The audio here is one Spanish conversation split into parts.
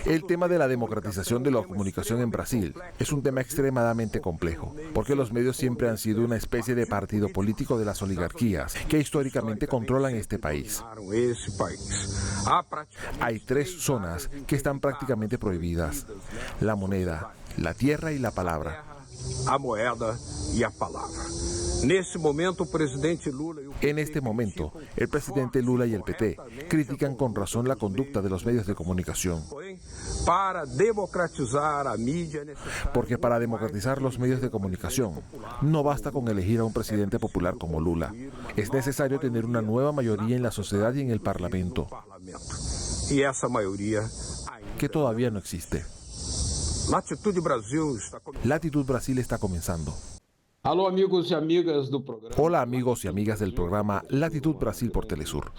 El tema de la democratización de la comunicación en Brasil es un tema extremadamente complejo, porque los medios siempre han sido una especie de partido político de las oligarquías que históricamente controlan este país. Hay 3 zonas que están prácticamente prohibidas: la moneda, la tierra y la palabra. En este momento, el presidente Lula y el PT critican con razón la conducta de los medios de comunicación. Porque para democratizar los medios de comunicación, no basta con elegir a un presidente popular como Lula. Es necesario tener una nueva mayoría en la sociedad y en el Parlamento, que todavía no existe. Latitud Brasil está comenzando. Alô, amigos y amigas do programa. Hola amigos y amigas del programa Latitud Brasil por Telesur.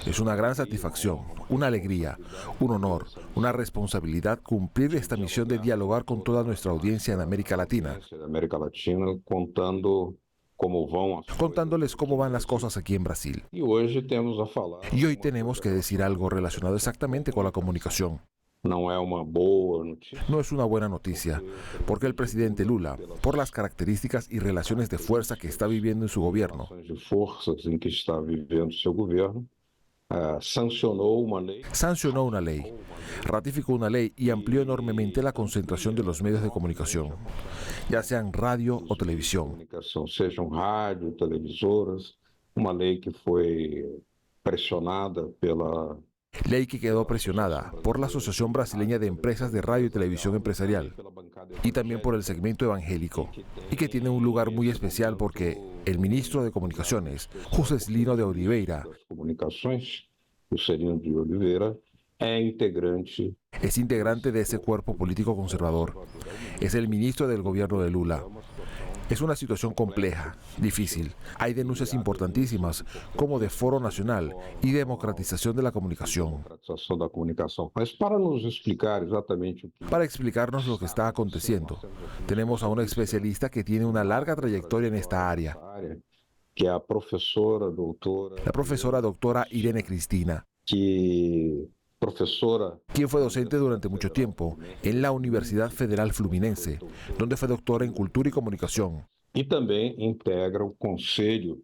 Es una gran satisfacción, una alegría, un honor, una responsabilidad cumplir esta misión de dialogar con toda nuestra audiencia en América Latina, contándoles cómo van las cosas aquí en Brasil. Y hoy tenemos que decir algo relacionado exactamente con la comunicación. No es una buena noticia, porque el presidente Lula, por las características y relaciones de fuerza que está viviendo en su gobierno, sancionó una ley, ratificó una ley y amplió enormemente la concentración de los medios de comunicación, ya sean radio o televisión. Uma lei que foi pressionada pela Ley que quedó presionada por la Asociación Brasileña de Empresas de Radio y Televisión Empresarial y también por el segmento evangélico, y que tiene un lugar muy especial porque el ministro de Comunicaciones, Juscelino de Oliveira, es integrante de ese cuerpo político conservador. Es el ministro del gobierno de Lula. Es una situación compleja, difícil. Hay denuncias importantísimas, como de Foro Nacional y democratización de la comunicación. Para explicarnos lo que está aconteciendo, tenemos a una especialista que tiene una larga trayectoria en esta área, la profesora doctora Irene Cristina, quien fue docente durante mucho tiempo en la Universidad Federal Fluminense, donde fue doctora en Cultura y Comunicación. Y también integra el Conselho.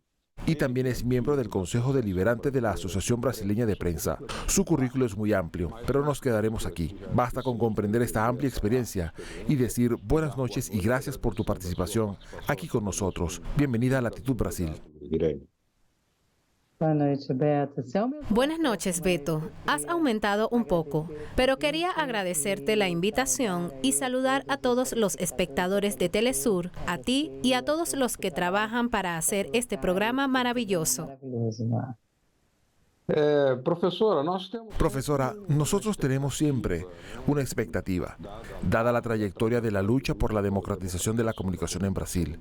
Y también es miembro del Consejo Deliberante de la Asociación Brasileña de Prensa. Su currículo es muy amplio, pero nos quedaremos aquí. Basta con comprender esta amplia experiencia y decir buenas noches y gracias por tu participación aquí con nosotros. Bienvenida a Latitud Brasil. Buenas noches, Beto. Has aumentado un poco, pero quería agradecerte la invitación y saludar a todos los espectadores de Telesur, a ti y a todos los que trabajan para hacer este programa maravilloso. Profesora, nosotros tenemos siempre una expectativa, dada la trayectoria de la lucha por la democratización de la comunicación en Brasil,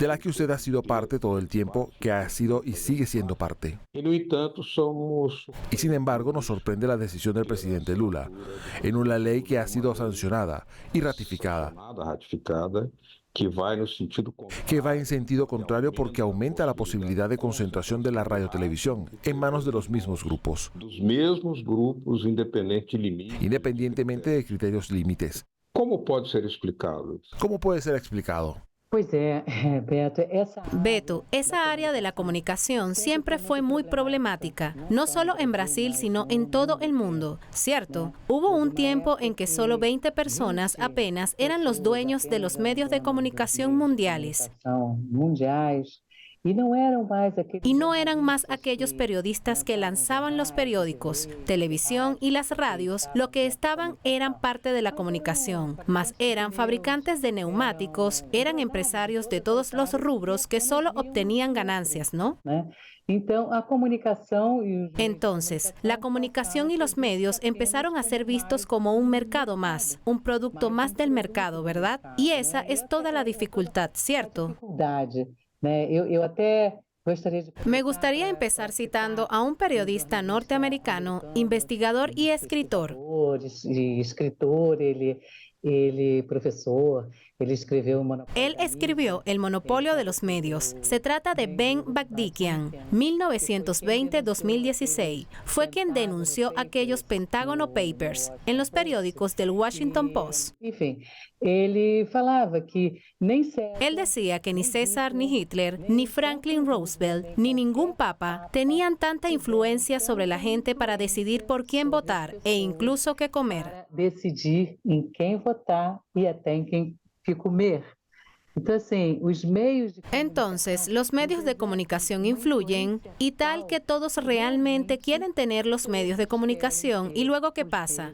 de la que usted ha sido parte todo el tiempo, que ha sido y sigue siendo parte. Y sin embargo, nos sorprende la decisión del presidente Lula en una ley que ha sido sancionada y ratificada, que va en sentido contrario porque aumenta la posibilidad de concentración de la radiotelevisión en manos de los mismos grupos, independientemente de criterios límites. ¿Cómo puede ser explicado? ¿Cómo puede ser explicado? Beto, esa área de la comunicación siempre fue muy problemática, no solo en Brasil, sino en todo el mundo, ¿cierto? Hubo un tiempo en que solo 20 personas apenas eran los dueños de los medios de comunicación mundiales. Y no eran más aquellos periodistas que lanzaban los periódicos, televisión y las radios, lo que eran parte de la comunicación, mas eran fabricantes de neumáticos, eran empresarios de todos los rubros que solo obtenían ganancias, ¿no? Entonces, la comunicación y los medios empezaron a ser vistos como un mercado más, un producto más del mercado, ¿verdad? Y esa es toda la dificultad, ¿cierto? Me gustaría empezar citando a un periodista norteamericano, investigador y escritor. Él escribió El monopolio de los medios. Se trata de Ben Bagdikian, 1920-2016. Fue quien denunció aquellos Pentágono Papers en los periódicos del Washington Post. Él decía que ni César, ni Hitler, ni Franklin Roosevelt, ni ningún papa tenían tanta influencia sobre la gente para decidir por quién votar e incluso qué comer. Decidir en quién votar y hasta en quién comer. Entonces, los medios de comunicación influyen y tal que todos realmente quieren tener los medios de comunicación. ¿Y luego qué pasa?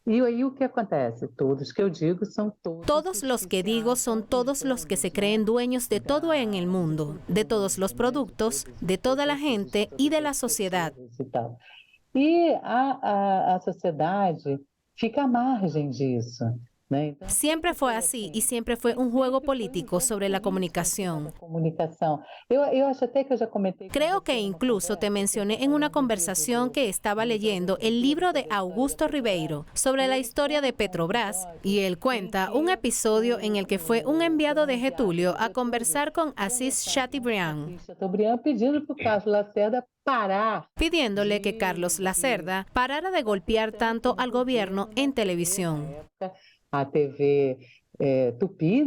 E aí o que acontece? Todos que eu digo são todos. Todos los que digo son todos los que se creen dueños de todo en el mundo, de todos los productos, de toda la gente y de la sociedad. E a sociedade fica à margem disso. Siempre fue así y siempre fue un juego político sobre la comunicación. Creo que incluso te mencioné en una conversación que estaba leyendo el libro de Augusto Ribeiro sobre la historia de Petrobras y él cuenta un episodio en el que fue un enviado de Getúlio a conversar con Assis Chateaubriand, pidiéndole que Carlos Lacerda parara de golpear tanto al gobierno en televisión. A TV Tupi,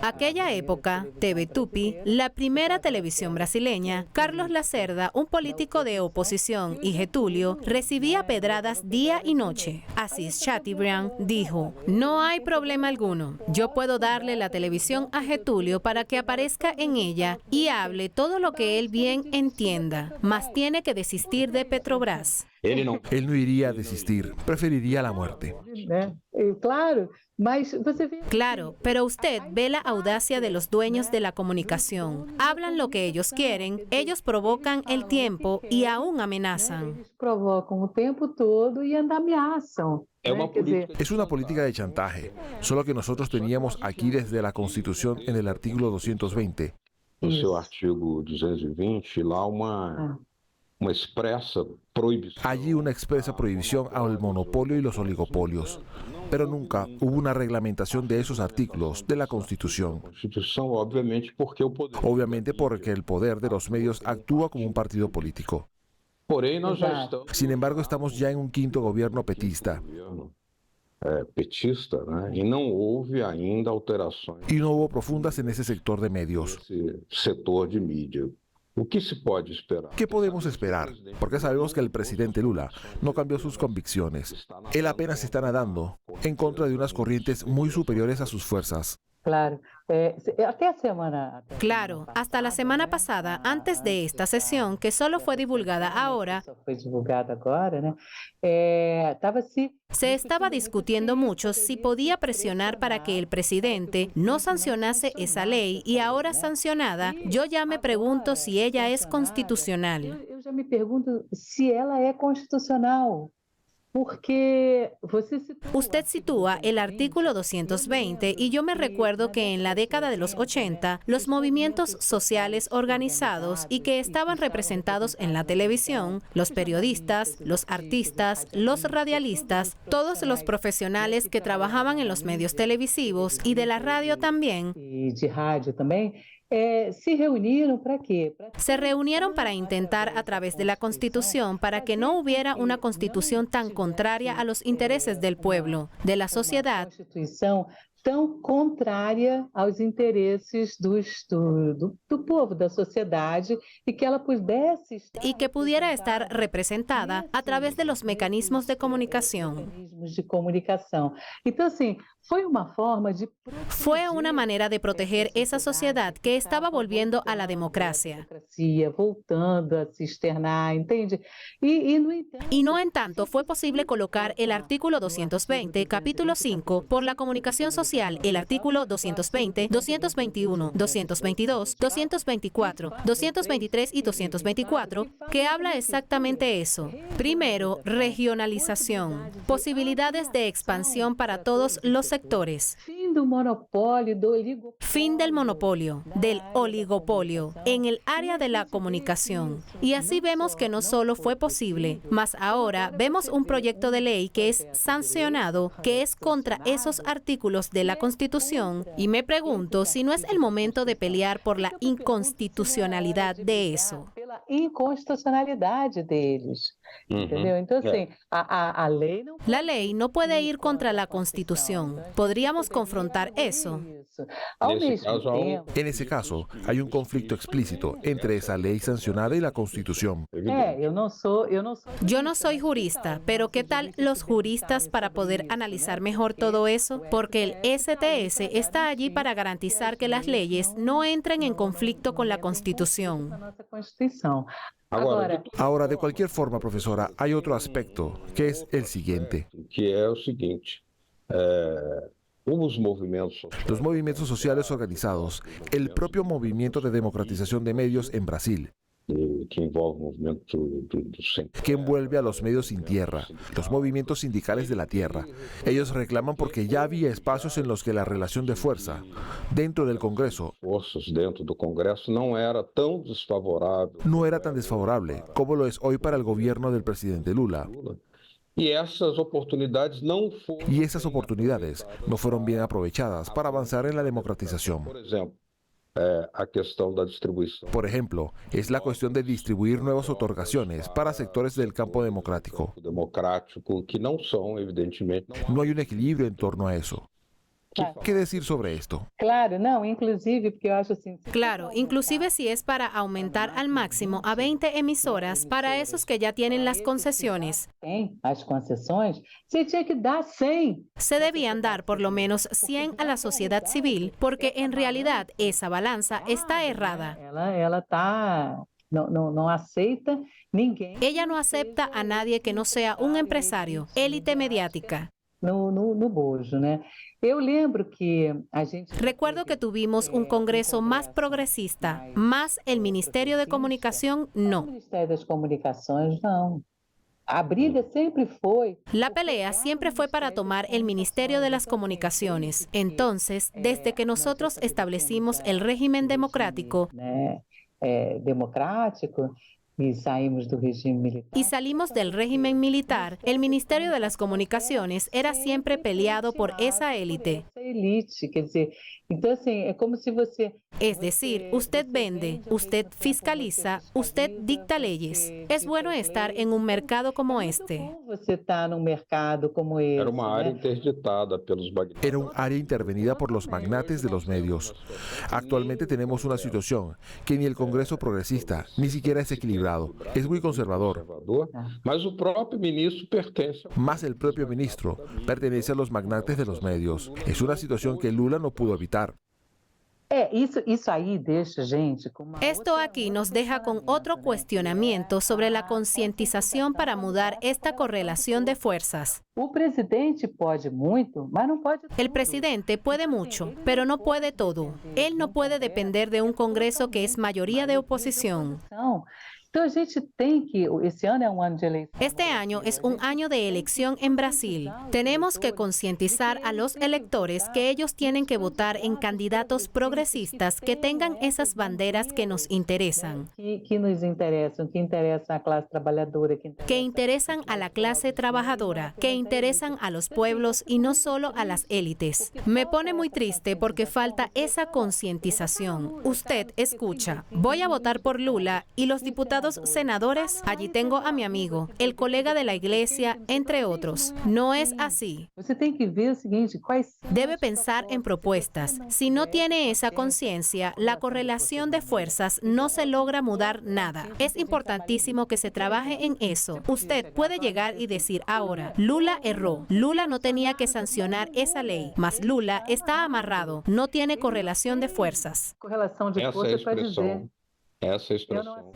Aquella época, TV Tupi, la primera televisión brasileña, Carlos Lacerda, un político de oposición, y Getúlio, recibía pedradas día y noche. Assis Chateaubriand dijo, no hay problema alguno, yo puedo darle la televisión a Getúlio para que aparezca en ella y hable todo lo que él bien entienda, mas tiene que desistir de Petrobras. Él no iría a desistir, preferiría la muerte. Claro, pero usted ve la audacia de los dueños de la comunicación. Hablan lo que ellos quieren, ellos provocan el tiempo y aún amenazan. Provocan el tiempo todo y amenazan. Es una política de chantaje, solo que nosotros teníamos aquí desde la Constitución en el artículo 220. No seu artigo 220, lá uma expresa prohibición. Allí una expresa prohibición al monopolio y los oligopolios, pero nunca hubo una reglamentación de esos artículos de la Constitución. Obviamente porque el poder de los medios actúa como un partido político. Sin embargo, estamos ya en un quinto gobierno petista. E não houve ainda alterações. Y no hubo profundas en ese sector de medios. Setor de mídia. O que se pode esperar? ¿Qué podemos esperar? Porque sabemos que el presidente Lula no cambió sus convicciones. Él apenas está nadando en contra de unas corrientes muy superiores a sus fuerzas. Claro, hasta la semana pasada, antes de esta sesión, que solo fue divulgada ahora, se estaba discutiendo mucho si podía presionar para que el presidente no sancionase esa ley y ahora sancionada, yo ya me pregunto si ella es constitucional. Yo ya me pregunto si ella es constitucional. Porque usted sitúa el artículo 220 y yo me recuerdo que en la década de los 80 los movimientos sociales organizados y que estaban representados en la televisión, los periodistas, los artistas, los radialistas, todos los profesionales que trabajaban en los medios televisivos y de la radio también, se reunieron para intentar a través de la Constitución para que no hubiera una Constitución tan contraria a los intereses del pueblo, de la sociedad, tão contrária aos interesses do povo, da sociedade, y que ela pudesse estar y que pudiera estar representada a través de los mecanismos de comunicación. Entonces, fue una manera de proteger esa sociedad que estaba volviendo a la democracia. Voltando a se externar, ¿entiende? Y no en tanto fue posible colocar el artículo 220, capítulo 5, por la comunicación social, el artículo 220, 221, 222, 224, 223 y 224, que habla exactamente eso. Primero, regionalización, posibilidades de expansión para todos los sectores. Fin del monopolio, del oligopolio, en el área de la comunicación. Y así vemos que no solo fue posible, mas ahora vemos un proyecto de ley que es sancionado, que es contra esos artículos de la Constitución, y me pregunto si no es el momento de pelear por la inconstitucionalidad de eso. Entendeu? Então, assim, a lei não... La ley no puede ir contra la Constitución. Podríamos confrontar eso. En ese caso, hay un conflicto explícito entre esa ley sancionada y la Constitución. Yo no soy jurista, pero ¿qué tal los juristas para poder analizar mejor todo eso? Porque el STS está allí para garantizar que las leyes no entren en conflicto con la Constitución. Ahora, de cualquier forma, profesora, hay otro aspecto, que es el siguiente. Los movimientos sociales organizados, el propio movimiento de democratización de medios en Brasil, que envuelve a los medios sin tierra, los movimientos sindicales de la tierra. Ellos reclaman porque ya había espacios en los que la relación de fuerza dentro del Congreso no era tan desfavorable como lo es hoy para el gobierno del presidente Lula. Y esas oportunidades no fueron bien aprovechadas para avanzar en la democratización. Por ejemplo, es la cuestión de distribuir nuevas otorgaciones para sectores del campo democrático. No hay un equilibrio en torno a eso. ¿Qué decir sobre esto? Claro, inclusive si es para aumentar al máximo a 20 emisoras para esos que ya tienen las concesiones. Se debían dar por lo menos 100 a la sociedad civil, porque en realidad esa balanza está errada. Ella no acepta a nadie que no sea un empresario, élite mediática. Recuerdo que tuvimos un Congreso más progresista, más el Ministerio de Comunicación, no. La pelea siempre fue para tomar el Ministerio de las Comunicaciones. Entonces, desde que nosotros establecimos el régimen democrático, y salimos del régimen militar, el Ministerio de las Comunicaciones era siempre peleado por esa élite. Es decir, usted vende, usted fiscaliza, usted dicta leyes. Es bueno estar en un mercado como este. Era un área intervenida por los magnates de los medios. Actualmente tenemos una situación que ni el Congreso progresista ni siquiera es equilibrado. Es muy conservador. Más el propio ministro pertenece a los magnates de los medios. Es una situación que Lula no pudo evitar. Esto aquí nos deja con otro cuestionamiento sobre la concientización para mudar esta correlación de fuerzas. El presidente puede mucho, pero no puede todo. Él no puede depender de un Congreso que es mayoría de oposición. Este año es un año de elección en Brasil. Tenemos que concientizar a los electores que ellos tienen que votar en candidatos progresistas que tengan esas banderas que nos interesan. Que interesan a la clase trabajadora, que interesan a los pueblos y no solo a las élites. Me pone muy triste porque falta esa concientización. Usted escucha, voy a votar por Lula y los diputados senadores, allí tengo a mi amigo, el colega de la iglesia, entre otros. No es así. Debe pensar en propuestas. Si no tiene esa conciencia, la correlación de fuerzas no se logra mudar nada. Es importantísimo que se trabaje en eso. Usted puede llegar y decir ahora, Lula erró. Lula no tenía que sancionar esa ley, mas Lula está amarrado. No tiene correlación de fuerzas.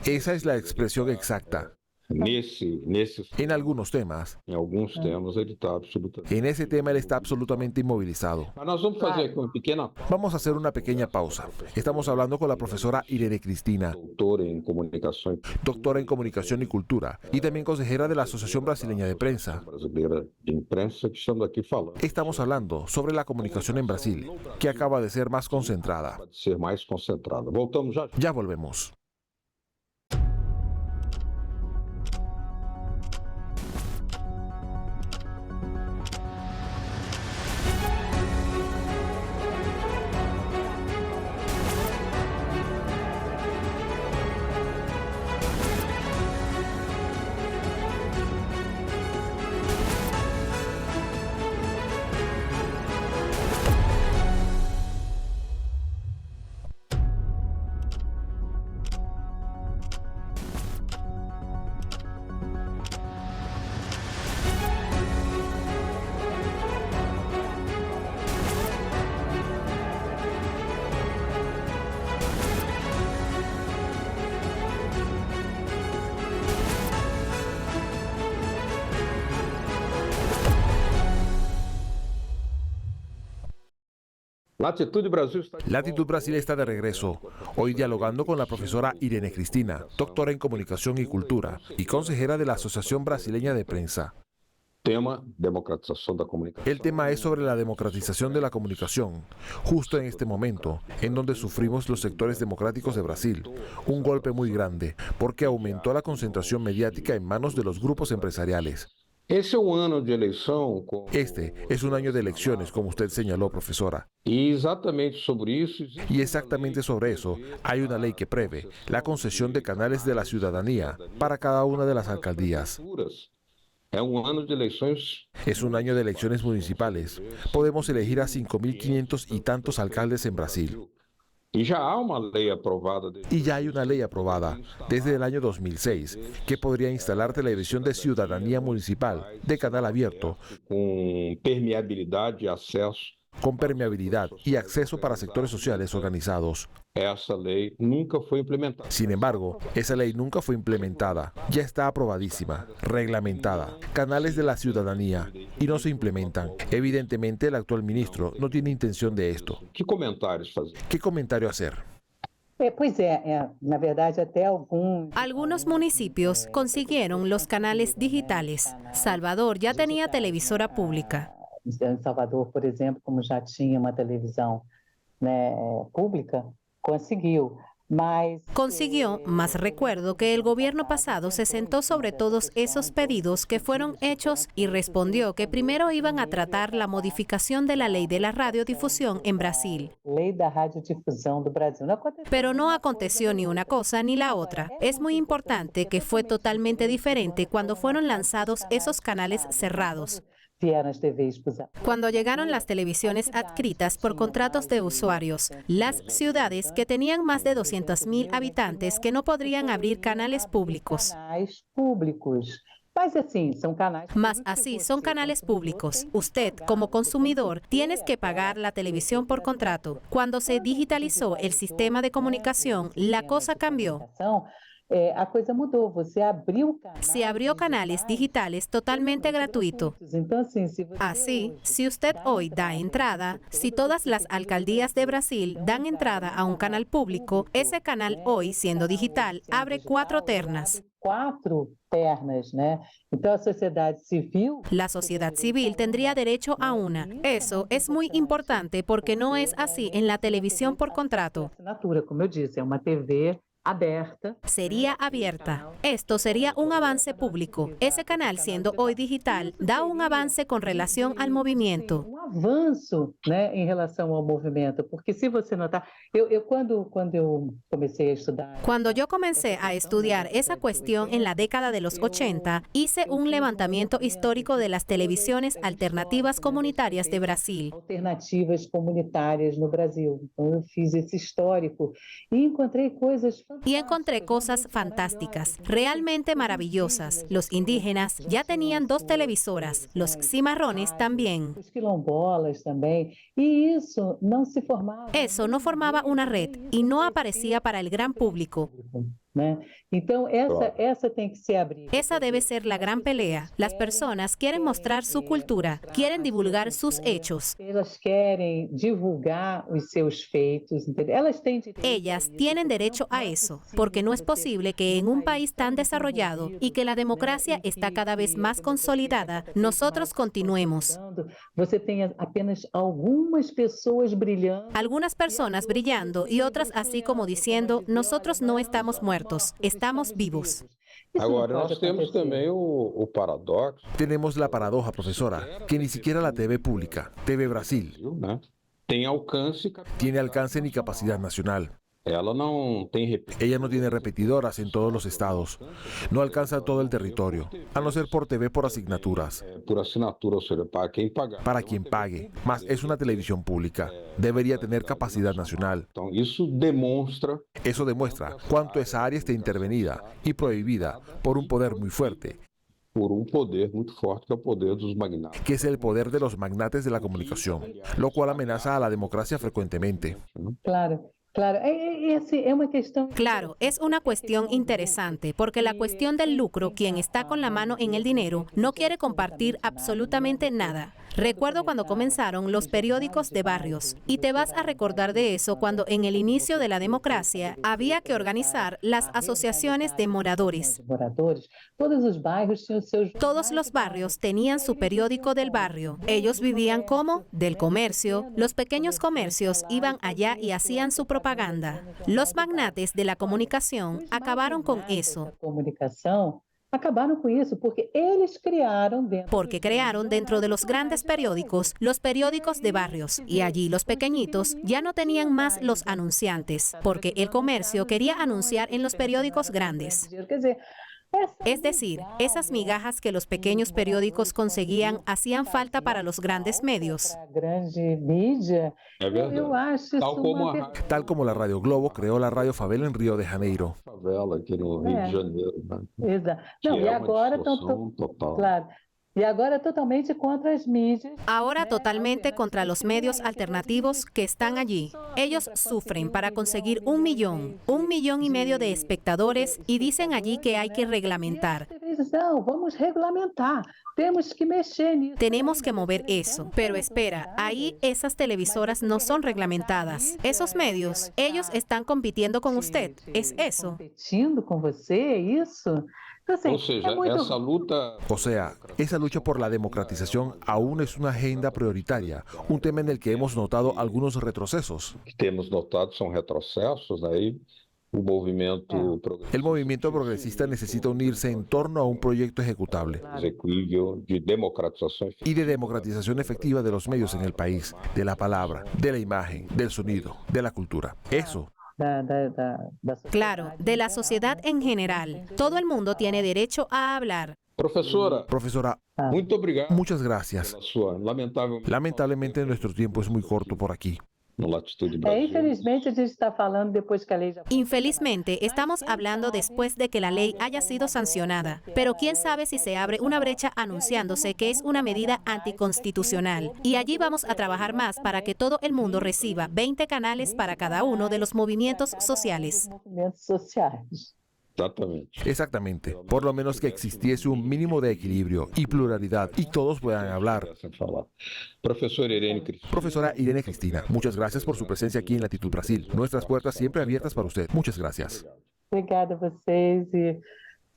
Esa es la expresión exacta. En algunos temas, em alguns temas, ele está absolutamente. en ese tema él está absolutamente inmovilizado. Mas nós vamos fazer aqui uma pequena Vamos a hacer una pequeña pausa. Estamos hablando con la profesora Irene Cristina, doutora em comunicação e doctora en comunicación y cultura, y también consejera de la Asociación Brasileña de Prensa. brasileira de imprensa que estamos aqui falando. Estamos hablando sobre la comunicación en Brasil, que acaba de ser más concentrada. Pode ser mais concentrada. Voltamos já. Ya volvemos. Latitude Brasil está de Latitud Brasil está de regreso, hoy dialogando con la profesora Irene Cristina, doctora en comunicación y cultura y consejera de la Asociación Brasileña de Prensa. tema democratização da comunicação. El tema es sobre la democratización de la comunicación, justo en este momento, en donde sufrimos los sectores democráticos de Brasil, un golpe muy grande, porque aumentó la concentración mediática en manos de los grupos empresariales. Esse é um ano de eleição Este es un año de elecciones, como usted señaló, profesora. e exatamente sobre isso Y exactamente sobre eso hay una ley que prevé la concesión de canales de la ciudadanía para cada una de las alcaldías. é um ano de eleições. Es un año de elecciones municipales. Podemos elegir a 5.500 y tantos alcaldes en Brasil. E já há uma lei aprovada Y ya hay una ley aprobada desde el año 2006 que podría instalar televisión de ciudadanía municipal de canal abierto, com permeabilidade e acesso. con permeabilidad y acceso para sectores sociales organizados. Essa lei nunca foi implementada. Sin embargo, esa ley nunca fue implementada. Ya está aprobadísima, reglamentada. Canales de la ciudadanía y no se implementan. Evidentemente, el actual ministro no tiene intención de esto. Que comentários fazer? ¿Qué comentario hacer? Pois é, na verdade até Algunos municipios consiguieron los canales digitales. Salvador ya tenía televisora pública. em Salvador, por exemplo, como já tinha uma televisão, né, pública, conseguiu. Consiguió, mas recuerdo que el gobierno pasado se sentó sobre todos esos pedidos que fueron hechos y respondió que primero iban a tratar la modificación de la ley de la radiodifusión en Brasil. Pero no aconteció ni una cosa ni la otra. Es muy importante que fue totalmente diferente cuando fueron lanzados esos canales cerrados. Cuando llegaron las televisiones adscritas por contratos de usuarios, las ciudades que tenían más de 200.000 habitantes que no podrían abrir canales públicos. Mas así son canales públicos. Usted, como consumidor, tienes que pagar la televisión por contrato. Cuando se digitalizó el sistema de comunicación, la cosa cambió. Se abrió canales digitales totalmente gratuito. Así, si usted hoy da entrada, si todas las alcaldías de Brasil dan entrada a un canal público, ese canal hoy, siendo digital, abre 4 ternas. La sociedad civil tendría derecho a una. Eso es muy importante porque no es así en la televisión por contrato. Sería abierta. Esto sería un avance público. Ese canal, siendo hoy digital, da un avance con relación al movimiento. Avanço, né, em relação ao movimento, porque se você notar, quando eu comecei a estudar. Cuando yo comencé a estudiar esa cuestión en la década de los 80, hice un levantamiento histórico de las televisiones alternativas comunitarias de Brasil. Alternativas comunitárias no Brasil. Então eu fiz esse histórico e encontrei coisas fantásticas. Y encontré cosas fantásticas, realmente maravillosas. Los indígenas ya tenían 2 televisoras, los cimarrones también. También, y eso no se formaba. Eso no formaba una red y no aparecía para el gran público. Esa debe ser la gran pelea. Las personas quieren mostrar su cultura, quieren divulgar sus hechos. Ellas tienen derecho a eso, porque no es posible que en un país tan desarrollado y que la democracia está cada vez más consolidada, nosotros continuemos. Algunas personas brillando y otras así como diciendo, nosotros no estamos muertos, estamos vivos. Agora, nós temos também o paradoxo. Tenemos la paradoja, profesora, que ni siquiera la TV pública, TV Brasil, tiene alcance ni capacidad nacional. Ela não tem Ella no tiene repetidoras en todos los estados, no alcanza todo el territorio, a no ser por TV por asignaturas, por assinatura, ou seja, para quem pagar. para quien pague, mas es una televisión pública, debería tener capacidad nacional. Então, isso demonstra Eso demuestra cuánto esa área está intervenida y prohibida por un poder muy fuerte, por poder muito forte, que é o poder dos magnatas. que es el poder de los magnates de la comunicación, lo cual amenaza a la democracia frecuentemente. Claro. Claro, es una cuestión interesante, porque la cuestión del lucro, quien está con la mano en el dinero, no quiere compartir absolutamente nada. Recuerdo cuando comenzaron los periódicos de barrios, y te vas a recordar de eso cuando en el inicio de la democracia había que organizar las asociaciones de moradores. Todos los barrios tenían su periódico del barrio. Ellos vivían como del comercio. Los pequeños comercios iban allá y hacían su propaganda. Los magnates de la comunicación acabaron con eso. Porque crearon dentro de los grandes periódicos los periódicos de barrios, y allí los pequeñitos ya no tenían más los anunciantes, porque el comercio quería anunciar en los periódicos grandes. Es decir, esas migajas que los pequeños periódicos conseguían hacían falta para los grandes medios. É verdade. Tal como la Radio Globo creó la Radio Favela en Río de Janeiro. Favela aqui no Rio de Janeiro, né? Exato. Que Não, e é uma agora distorção total. claro. Y ahora totalmente contra las medias. Ahora totalmente contra los medios alternativos que están allí. Ellos sufren para conseguir 1 millón y medio de espectadores y dicen allí que hay que reglamentar. Vamos reglamentar. Tenemos que mover eso. Pero espera, ahí esas televisoras no son reglamentadas. Esos medios, ellos están compitiendo con usted. ¿Es eso? Competindo com você, é isso? Ou seja, essa luta... O sea, esa lucha por la democratización aún es una agenda prioritaria, un tema en el que hemos notado algunos retrocesos. que temos notado são retrocessos, aí o movimento El movimiento progresista necesita unirse en torno a un proyecto ejecutable execuível de democratização y de democratización efectiva de los medios en el país, de la palabra, de la imagen, del sonido, de la cultura. Eso. Claro, de la sociedad en general. Todo el mundo tiene derecho a hablar. Professora, muito obrigado. Muchas gracias. Pela sua Lamentablemente nuestro tiempo es muy corto por aquí. no Latitude Brasil. Infelizmente, a gente está falando depois que a lei já... Infelizmente, estamos hablando después de que la ley haya sido sancionada, pero quién sabe si se abre una brecha anunciándose que es una medida anticonstitucional. Y allí vamos a trabajar más para que todo el mundo reciba 20 canales para cada uno de los movimientos sociales. Movimentos sociais. Exactamente. Por lo menos que existiese un mínimo de equilibrio y pluralidad y todos puedan hablar. Profesora Irene Cristina, muchas gracias por su presencia aquí en Latitud Brasil. Nuestras puertas siempre abiertas para usted. Muchas gracias. Obrigada a vocês e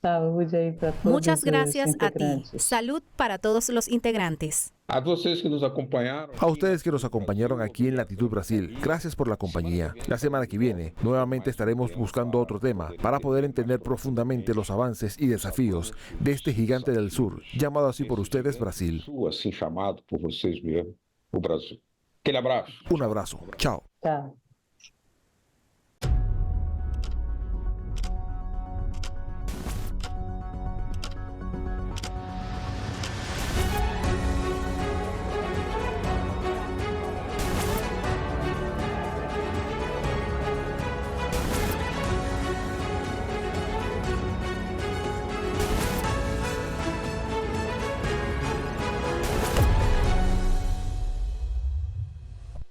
saúde aí para todos. Muchas gracias a ti. Salud para todos los integrantes. A vocês que nos acompanharam. A ustedes que nos acompañaron aquí en Latitud Brasil, gracias por la compañía. La semana que viene, nuevamente estaremos buscando otro tema para poder entender profundamente los avances y desafíos de este gigante del sur, llamado así por ustedes Brasil. Assim chamado por vocês mesmo, o Brasil. Aquele abraço. Un abrazo. Chao. Tchau.